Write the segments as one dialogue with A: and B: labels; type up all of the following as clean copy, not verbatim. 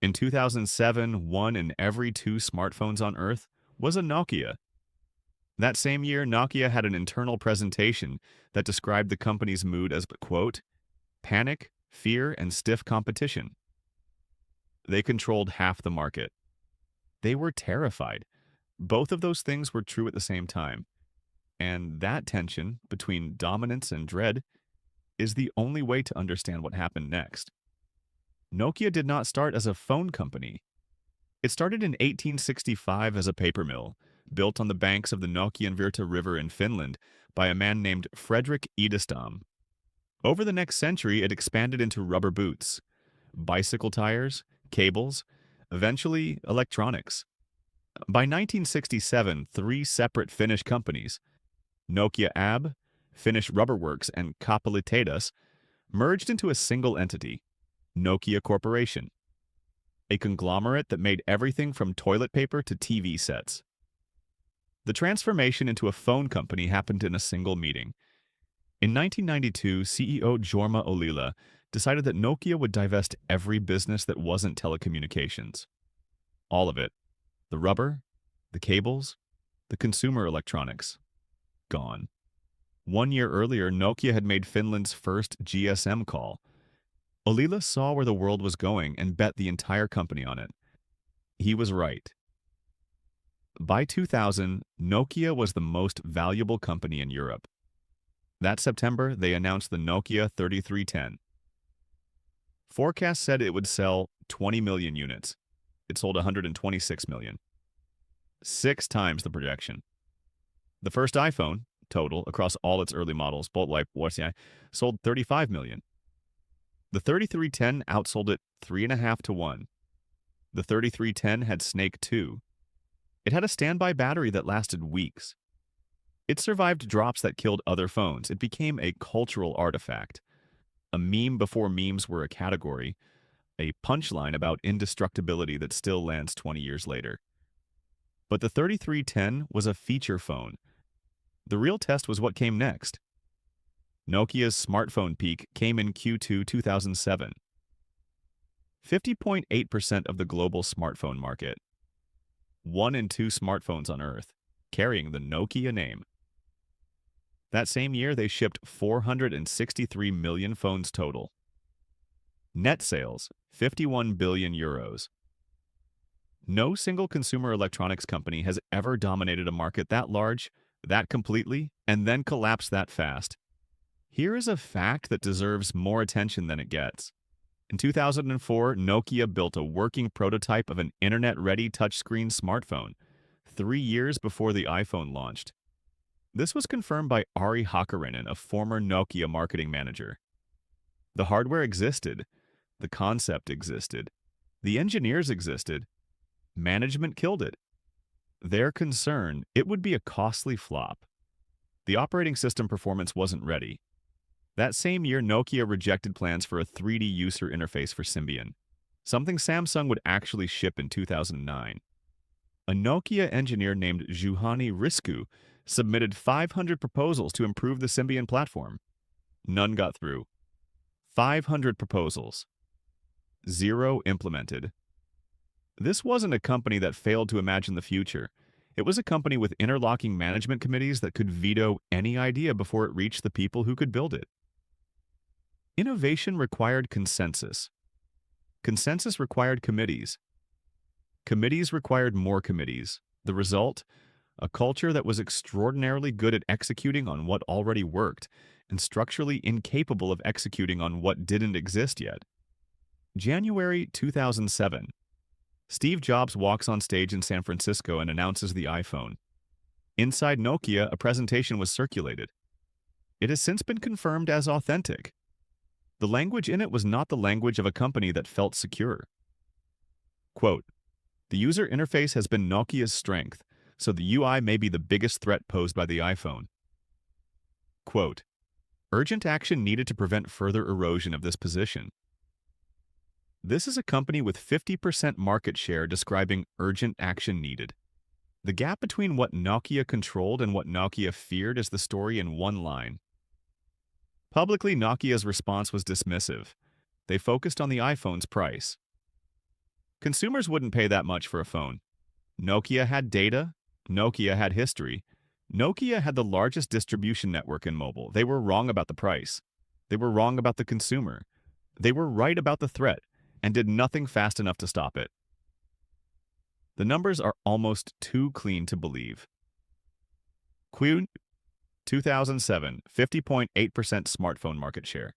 A: In 2007, one in every two smartphones on Earth was a Nokia. That same year, Nokia had an internal presentation that described the company's mood as, quote, panic, fear, and stiff competition. They controlled half the market. They were terrified. Both of those things were true at the same time. And that tension between dominance and dread is the only way to understand what happened next. Nokia did not start as a phone company. It started in 1865 as a paper mill, built on the banks of the Nokianvirta River in Finland by a man named Frederick Edestam. Over the next century, it expanded into rubber boots, bicycle tires, cables, eventually electronics. By 1967, three separate Finnish companies, Nokia AB, Finnish Rubberworks, and Kapalitehdas, merged into a single entity, Nokia Corporation, a conglomerate that made everything from toilet paper to TV sets. The transformation into a phone company happened in a single meeting. In 1992, CEO Jorma Ollila decided that Nokia would divest every business that wasn't telecommunications. All of it. The rubber, the cables, the consumer electronics. Gone. 1 year earlier, Nokia had made Finland's first GSM call. Ollila saw where the world was going and bet the entire company on it. He was right. By 2000, Nokia was the most valuable company in Europe. That September, they announced the Nokia 3310. Forecasts said it would sell 20 million units. It sold 126 million. 6 times the projection. The first iPhone, total, across all its early models, sold 35 million. The 3310 outsold it 3.5 to 1. The 3310 had Snake 2. It had a standby battery that lasted weeks. It survived drops that killed other phones. It became a cultural artifact. A meme before memes were a category. A punchline about indestructibility that still lands 20 years later. But the 3310 was a feature phone. The real test was what came next. Nokia's smartphone peak came in Q2 2007. 50.8% of the global smartphone market. 1 in 2 smartphones on Earth, carrying the Nokia name. That same year, they shipped 463 million phones total. Net sales, 51 billion euros. No single consumer electronics company has ever dominated a market that large, that completely, and then collapsed that fast. Here is a fact that deserves more attention than it gets. In 2004, Nokia built a working prototype of an internet-ready touchscreen smartphone, 3 years before the iPhone launched. This was confirmed by Ari Hakkarainen, a former Nokia marketing manager. The hardware existed. The concept existed. The engineers existed. Management killed it. Their concern, it would be a costly flop. The operating system performance wasn't ready. That same year, Nokia rejected plans for a 3D user interface for Symbian, something Samsung would actually ship in 2009. A Nokia engineer named Juhani Risku submitted 500 proposals to improve the Symbian platform. None got through. 500 proposals. 0 implemented. This wasn't a company that failed to imagine the future. It was a company with interlocking management committees that could veto any idea before it reached the people who could build it. Innovation required consensus. Consensus required committees. Committees required more committees. The result? A culture that was extraordinarily good at executing on what already worked and structurally incapable of executing on what didn't exist yet. January 2007. Steve Jobs walks on stage in San Francisco and announces the iPhone. Inside Nokia, a presentation was circulated. It has since been confirmed as authentic. The language in it was not the language of a company that felt secure. Quote, "The user interface has been Nokia's strength, so the UI may be the biggest threat posed by the iPhone." Quote, "Urgent action needed to prevent further erosion of this position." This is a company with 50% market share describing urgent action needed. The gap between what Nokia controlled and what Nokia feared is the story in one line. Publicly, Nokia's response was dismissive. They focused on the iPhone's price. Consumers wouldn't pay that much for a phone. Nokia had data. Nokia had history. Nokia had the largest distribution network in mobile. They were wrong about the price. They were wrong about the consumer. They were right about the threat and did nothing fast enough to stop it. The numbers are almost too clean to believe. Q 2007, 50.8% smartphone market share.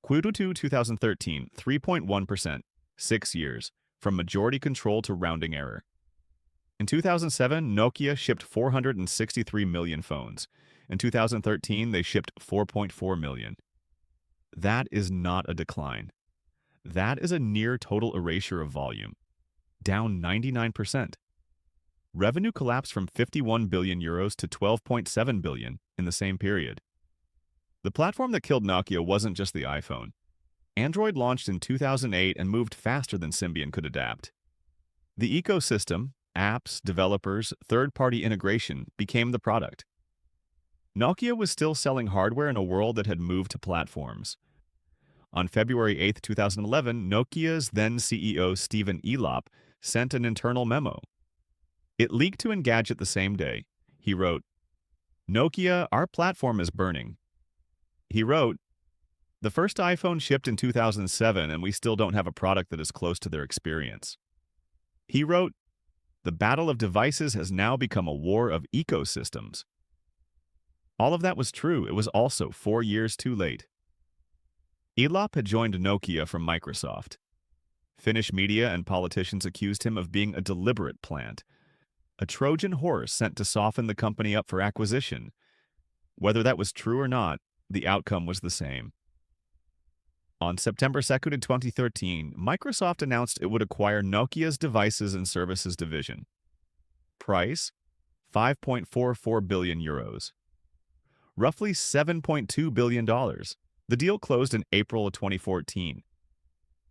A: Q2 2013, 3.1%, 6 years, from majority control to rounding error. In 2007, Nokia shipped 463 million phones. In 2013, they shipped 4.4 million. That is not a decline. That is a near total erasure of volume, down 99%. Revenue collapsed from 51 billion euros to 12.7 billion in the same period. The platform that killed Nokia wasn't just the iPhone. Android launched in 2008 and moved faster than Symbian could adapt. The ecosystem, apps, developers, third-party integration became the product. Nokia was still selling hardware in a world that had moved to platforms. On February 8, 2011, Nokia's then CEO Stephen Elop sent an internal memo. It leaked to Engadget the same day. He wrote, "Nokia, our platform is burning." He wrote, "The first iPhone shipped in 2007 and we still don't have a product that is close to their experience." He wrote, "The battle of devices has now become a war of ecosystems." All of that was true. It was also 4 years too late. Elop had joined Nokia from Microsoft. Finnish media and politicians accused him of being a deliberate plant, a Trojan horse sent to soften the company up for acquisition. Whether that was true or not, the outcome was the same. On September 2nd, 2013, Microsoft announced it would acquire Nokia's Devices and Services division. Price: 5.44 billion euros. Roughly $7.2 billion. The deal closed in April of 2014.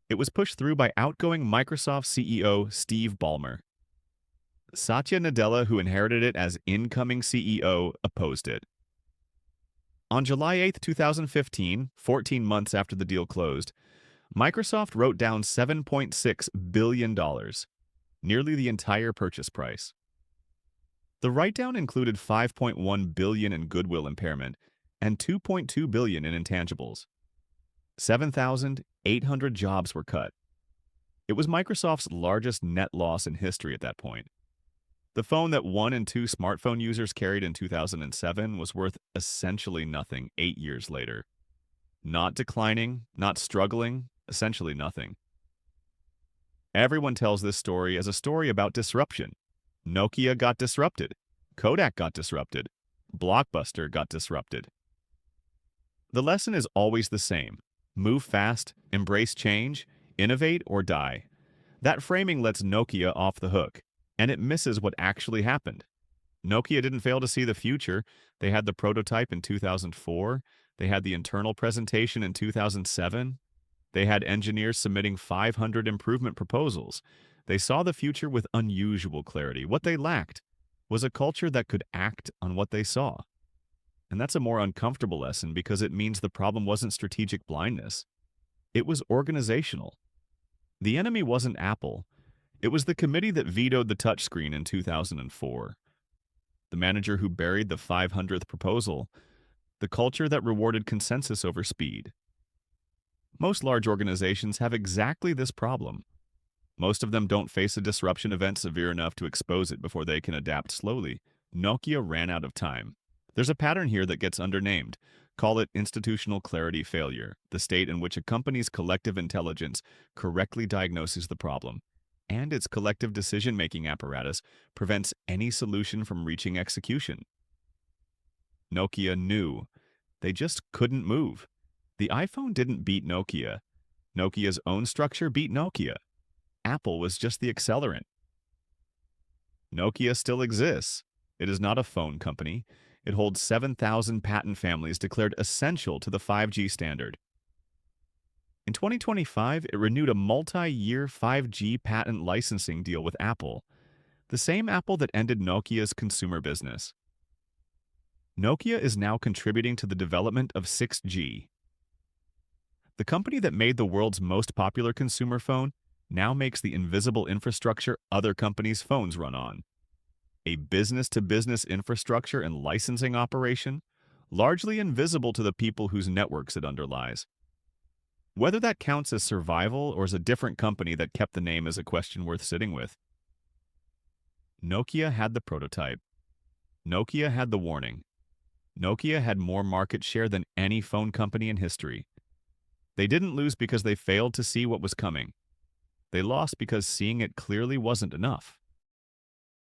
A: It was pushed through by outgoing Microsoft CEO Steve Ballmer. Satya Nadella, who inherited it as incoming CEO, opposed it. On July 8, 2015, 14 months after the deal closed, Microsoft wrote down $7.6 billion, nearly the entire purchase price. The write-down included $5.1 billion in goodwill impairment and $2.2 billion in intangibles. 7,800 jobs were cut. It was Microsoft's largest net loss in history at that point. The phone that 1 in 2 smartphone users carried in 2007 was worth essentially nothing 8 years later. Not declining, not struggling, essentially nothing. Everyone tells this story as a story about disruption. Nokia got disrupted. Kodak got disrupted. Blockbuster got disrupted. The lesson is always the same. Move fast, embrace change, innovate or die. That framing lets Nokia off the hook, and it misses what actually happened. Nokia didn't fail to see the future. They had the prototype in 2004. They had the internal presentation in 2007. They had engineers submitting 500 improvement proposals. They saw the future with unusual clarity. What they lacked was a culture that could act on what they saw. And that's a more uncomfortable lesson because it means the problem wasn't strategic blindness. It was organizational. The enemy wasn't Apple. It was the committee that vetoed the touchscreen in 2004. The manager who buried the 500th proposal. The culture that rewarded consensus over speed. Most large organizations have exactly this problem. Most of them don't face a disruption event severe enough to expose it before they can adapt slowly. Nokia ran out of time. There's a pattern here that gets undernamed. Call it institutional clarity failure, the state in which a company's collective intelligence correctly diagnoses the problem, and its collective decision-making apparatus prevents any solution from reaching execution. Nokia knew. They just couldn't move. The iPhone didn't beat Nokia. Nokia's own structure beat Nokia. Apple was just the accelerant. Nokia still exists. It is not a phone company. It holds 7,000 patent families declared essential to the 5G standard. In 2025, it renewed a multi-year 5G patent licensing deal with Apple, the same Apple that ended Nokia's consumer business. Nokia is now contributing to the development of 6G. The company that made the world's most popular consumer phone now makes the invisible infrastructure other companies' phones run on. A business-to-business infrastructure and licensing operation, largely invisible to the people whose networks it underlies. Whether that counts as survival or as a different company that kept the name is a question worth sitting with. Nokia had the prototype. Nokia had the warning. Nokia had more market share than any phone company in history. They didn't lose because they failed to see what was coming. They lost because seeing it clearly wasn't enough.